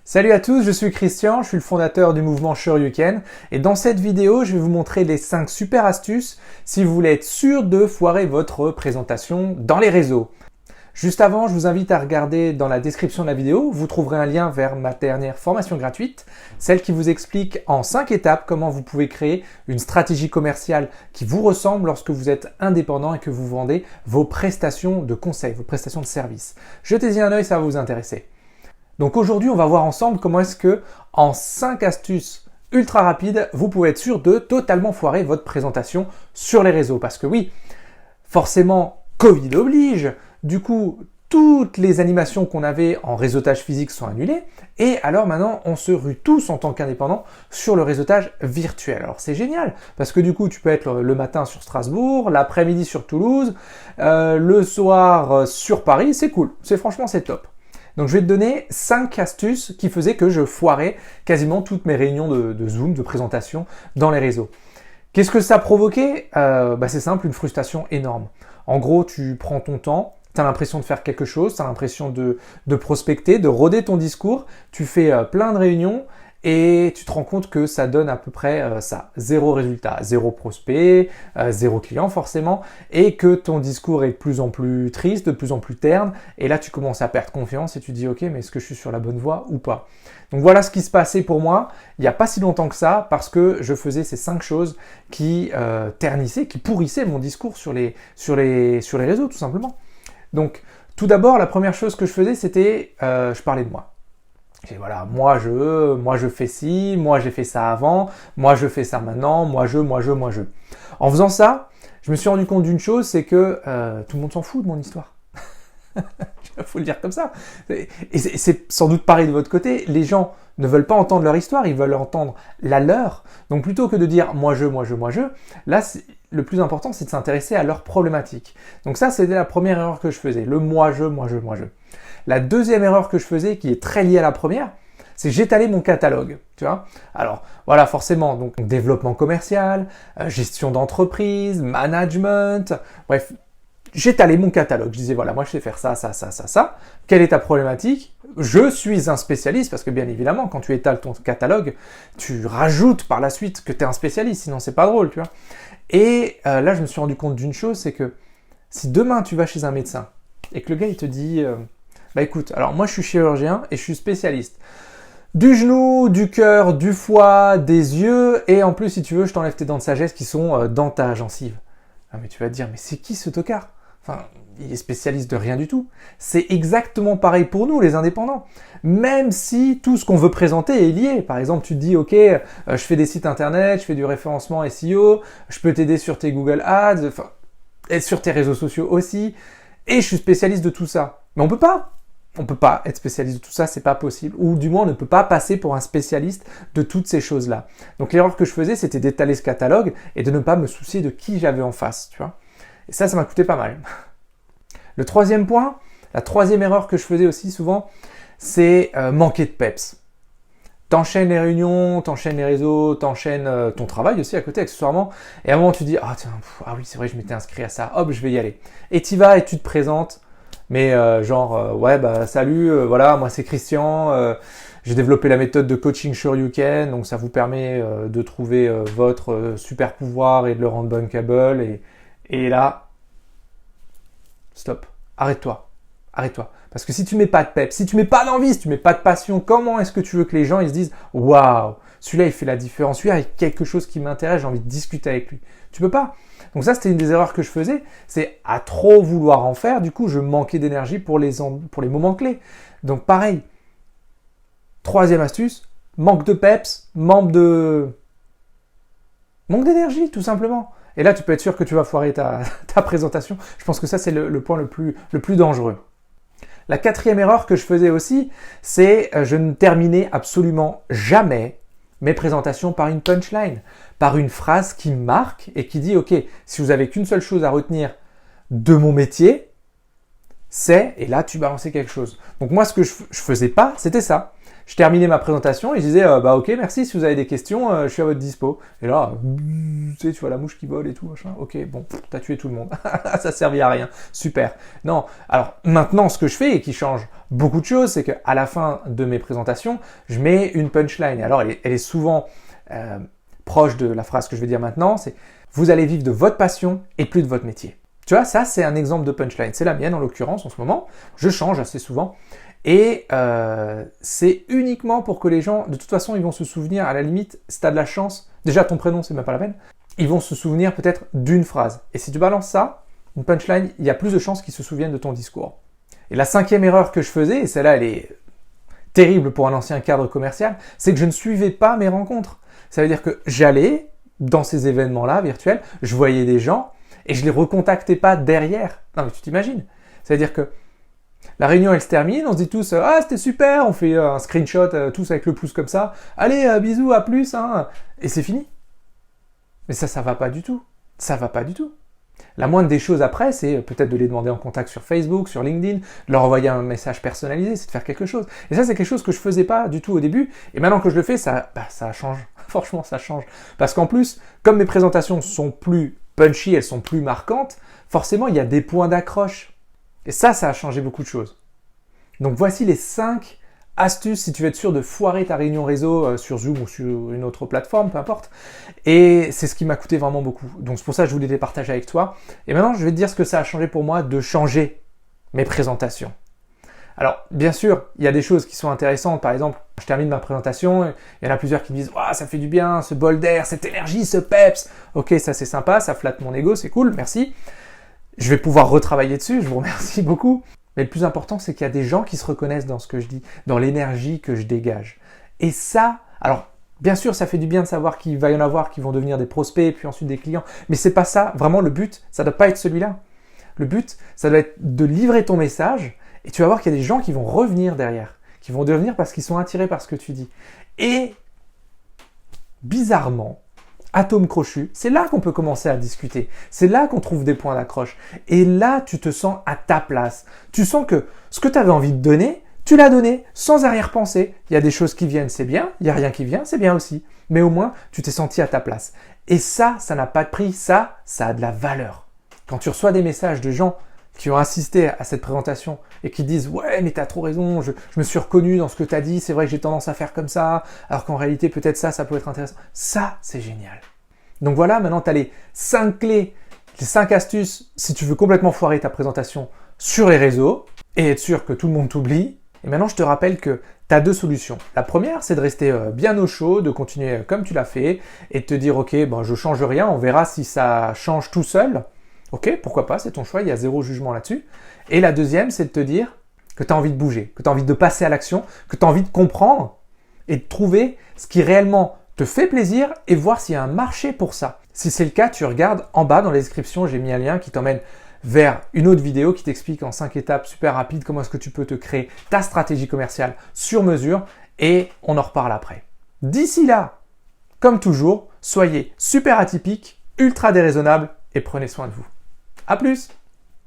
Salut à tous, je suis Christian, je suis le fondateur du mouvement Shoryuken et dans cette vidéo, je vais vous montrer les 5 super astuces si vous voulez être sûr de foirer votre présentation dans les réseaux. Juste avant, je vous invite à regarder dans la description de la vidéo, vous trouverez un lien vers ma dernière formation gratuite, celle qui vous explique en 5 étapes comment vous pouvez créer une stratégie commerciale qui vous ressemble lorsque vous êtes indépendant et que vous vendez vos prestations de conseil, vos prestations de service. Jetez-y un œil, ça va vous intéresser. Donc aujourd'hui, on va voir ensemble comment est-ce que, en 5 astuces ultra rapides, vous pouvez être sûr de totalement foirer votre présentation sur les réseaux. Parce que oui, forcément, Covid oblige. Du coup, toutes les animations qu'on avait en réseautage physique sont annulées. Et alors maintenant, on se rue tous en tant qu'indépendants sur le réseautage virtuel. Alors c'est génial, parce que du coup, tu peux être le matin sur Strasbourg, l'après-midi sur Toulouse, le soir sur Paris. C'est cool, franchement, c'est top. Donc je vais te donner 5 astuces qui faisaient que je foirais quasiment toutes mes réunions de Zoom, de présentation dans les réseaux. Qu'est-ce que ça a provoqué ? C'est simple, une frustration énorme. En gros, tu prends ton temps, tu as l'impression de faire quelque chose, tu as l'impression de prospecter, de roder ton discours, tu fais plein de réunions et tu te rends compte que ça donne à peu près ça, 0 résultat, 0 prospect, 0 client forcément, et que ton discours est de plus en plus triste, de plus en plus terne, et là tu commences à perdre confiance et tu te dis ok, mais est-ce que je suis sur la bonne voie ou pas ? Donc voilà ce qui se passait pour moi, il n'y a pas si longtemps que ça, parce que je faisais ces 5 choses qui ternissaient, qui pourrissaient mon discours sur les réseaux tout simplement. Donc tout d'abord, la première chose que je faisais, c'était je parlais de moi. Et voilà, moi je fais ci, moi j'ai fait ça avant, moi je fais ça maintenant, moi je. En faisant ça, je me suis rendu compte d'une chose, c'est que tout le monde s'en fout de mon histoire. Il faut le dire comme ça. Et c'est sans doute pareil de votre côté, les gens ne veulent pas entendre leur histoire, ils veulent entendre la leur. Donc plutôt que de dire moi je, là le plus important c'est de s'intéresser à leurs problématiques. Donc ça c'était la première erreur que je faisais, le moi je. La deuxième erreur que je faisais, qui est très liée à la première, c'est que j'étalais mon catalogue, tu vois. Alors, voilà, forcément, donc développement commercial, gestion d'entreprise, management, bref, j'étalais mon catalogue. Je disais, voilà, moi je sais faire ça. Quelle est ta problématique ? Je suis un spécialiste, parce que bien évidemment, quand tu étales ton catalogue, tu rajoutes par la suite que tu es un spécialiste, sinon c'est pas drôle, tu vois. Et là, je me suis rendu compte d'une chose, c'est que si demain tu vas chez un médecin, et que le gars il te dit... écoute, alors moi je suis chirurgien et je suis spécialiste du genou, du cœur, du foie, des yeux et en plus si tu veux je t'enlève tes dents de sagesse qui sont dans ta gencive. Ah mais tu vas te dire mais c'est qui ce tocard ? Enfin, il est spécialiste de rien du tout. C'est exactement pareil pour nous les indépendants. Même si tout ce qu'on veut présenter est lié. Par exemple tu te dis ok, je fais des sites internet, je fais du référencement SEO, je peux t'aider sur tes Google Ads, et sur tes réseaux sociaux aussi et je suis spécialiste de tout ça. Mais on peut pas être spécialiste de tout ça, c'est pas possible. Ou du moins, on ne peut pas passer pour un spécialiste de toutes ces choses-là. Donc l'erreur que je faisais, c'était d'étaler ce catalogue et de ne pas me soucier de qui j'avais en face, tu vois. Et ça m'a coûté pas mal. Le troisième point, la troisième erreur que je faisais aussi souvent, c'est manquer de peps. T'enchaînes les réunions, t'enchaînes les réseaux, t'enchaînes ton travail aussi à côté accessoirement. Et à un moment, tu dis, ah oui, c'est vrai, je m'étais inscrit à ça, hop, je vais y aller. Et tu vas et tu te présentes. Mais salut, voilà, moi c'est Christian, j'ai développé la méthode de coaching Shoryuken, donc ça vous permet de trouver votre super pouvoir et de le rendre bankable. Et là, stop, arrête-toi. Parce que si tu mets pas de peps, si tu mets pas d'envie, si tu mets pas de passion, comment est-ce que tu veux que les gens ils se disent « Waouh, celui-là il fait la différence, celui-là il a quelque chose qui m'intéresse, j'ai envie de discuter avec lui ». Tu peux pas. Donc ça, c'était une des erreurs que je faisais, c'est à trop vouloir en faire, du coup, je manquais d'énergie pour les moments clés. Donc pareil, troisième astuce, manque de peps, manque d'énergie, tout simplement. Et là, tu peux être sûr que tu vas foirer ta présentation. Je pense que ça, c'est le point le plus dangereux. La quatrième erreur que je faisais aussi, c'est je ne terminais absolument jamais mes présentations par une punchline, par une phrase qui marque et qui dit « Ok, si vous avez qu'une seule chose à retenir de mon métier, c'est… » et là, tu balançais quelque chose. Donc moi, ce que je faisais pas, c'était ça. Je terminais ma présentation et je disais bah ok, merci, si vous avez des questions, je suis à votre dispo. Et là, tu vois la mouche qui vole et tout, machin. Ok, bon, t'as tué tout le monde. Ça servait à rien. Super. Non, alors maintenant, ce que je fais et qui change beaucoup de choses, c'est qu'à la fin de mes présentations, je mets une punchline. Et alors, elle est souvent proche de la phrase que je vais dire maintenant, c'est « Vous allez vivre de votre passion et plus de votre métier ». Tu vois, ça, c'est un exemple de punchline. C'est la mienne, en l'occurrence, en ce moment. Je change assez souvent. Et c'est uniquement pour que les gens, de toute façon, ils vont se souvenir, à la limite, si tu as de la chance, déjà ton prénom, c'est même pas la peine, ils vont se souvenir peut-être d'une phrase. Et si tu balances ça, une punchline, il y a plus de chances qu'ils se souviennent de ton discours. Et la 5e erreur que je faisais, et celle-là, elle est terrible pour un ancien cadre commercial, c'est que je ne suivais pas mes rencontres. Ça veut dire que j'allais dans ces événements-là virtuels, je voyais des gens et je les recontactais pas derrière. Non mais tu t'imagines. Ça veut dire que la réunion elle se termine, on se dit tous ah c'était super, on fait un screenshot tous avec le pouce comme ça, allez bisous, à plus, hein, et c'est fini. Mais ça va pas du tout. Ça va pas du tout. La moindre des choses après, c'est peut-être de les demander en contact sur Facebook, sur LinkedIn, de leur envoyer un message personnalisé, c'est de faire quelque chose. Et ça, c'est quelque chose que je faisais pas du tout au début. Et maintenant que je le fais, ça change. Franchement, ça change. Parce qu'en plus, comme mes présentations sont plus punchy, elles sont plus marquantes, forcément, il y a des points d'accroche. Et ça a changé beaucoup de choses. Donc voici les 5 astuces si tu veux être sûr de foirer ta réunion réseau sur Zoom ou sur une autre plateforme, peu importe. Et c'est ce qui m'a coûté vraiment beaucoup. Donc c'est pour ça que je voulais les partager avec toi. Et maintenant, je vais te dire ce que ça a changé pour moi de changer mes présentations. Alors, bien sûr, il y a des choses qui sont intéressantes. Par exemple, je termine ma présentation, il y en a plusieurs qui me disent « Waouh, ça fait du bien, ce bol d'air, cette énergie, ce peps !» Ok, ça c'est sympa, ça flatte mon ego, c'est cool, merci. Je vais pouvoir retravailler dessus, je vous remercie beaucoup. Mais le plus important, c'est qu'il y a des gens qui se reconnaissent dans ce que je dis, dans l'énergie que je dégage. Et ça, alors, bien sûr, ça fait du bien de savoir qu'il va y en avoir qui vont devenir des prospects, puis ensuite des clients. Mais c'est pas ça, vraiment, le but, ça doit pas être celui-là. Le but, ça doit être de livrer ton message, et tu vas voir qu'il y a des gens qui vont revenir derrière, qui vont devenir parce qu'ils sont attirés par ce que tu dis. Et, bizarrement, atome crochu, c'est là qu'on peut commencer à discuter. C'est là qu'on trouve des points d'accroche. Et là, tu te sens à ta place. Tu sens que ce que tu avais envie de donner, tu l'as donné sans arrière-pensée. Il y a des choses qui viennent, c'est bien. Il n'y a rien qui vient, c'est bien aussi. Mais au moins, tu t'es senti à ta place. Et ça n'a pas de prix. Ça a de la valeur. Quand tu reçois des messages de gens qui ont assisté à cette présentation et qui disent « Ouais, mais t'as trop raison, je me suis reconnu dans ce que t'as dit, c'est vrai que j'ai tendance à faire comme ça, alors qu'en réalité, peut-être ça peut être intéressant. » Ça, c'est génial. Donc voilà, maintenant tu as les 5 clés, les 5 astuces si tu veux complètement foirer ta présentation sur les réseaux et être sûr que tout le monde t'oublie. Et maintenant, je te rappelle que tu as 2 solutions. La première, c'est de rester bien au chaud, de continuer comme tu l'as fait et de te dire « Ok, bon, je change rien, on verra si ça change tout seul. » Ok, pourquoi pas, c'est ton choix, il y a 0 jugement là-dessus. Et la deuxième, c'est de te dire que tu as envie de bouger, que tu as envie de passer à l'action, que tu as envie de comprendre et de trouver ce qui réellement te fait plaisir et voir s'il y a un marché pour ça. Si c'est le cas, tu regardes en bas dans la description, j'ai mis un lien qui t'emmène vers une autre vidéo qui t'explique en 5 étapes super rapides comment est-ce que tu peux te créer ta stratégie commerciale sur mesure et on en reparle après. D'ici là, comme toujours, soyez super atypiques, ultra déraisonnables et prenez soin de vous. À plus!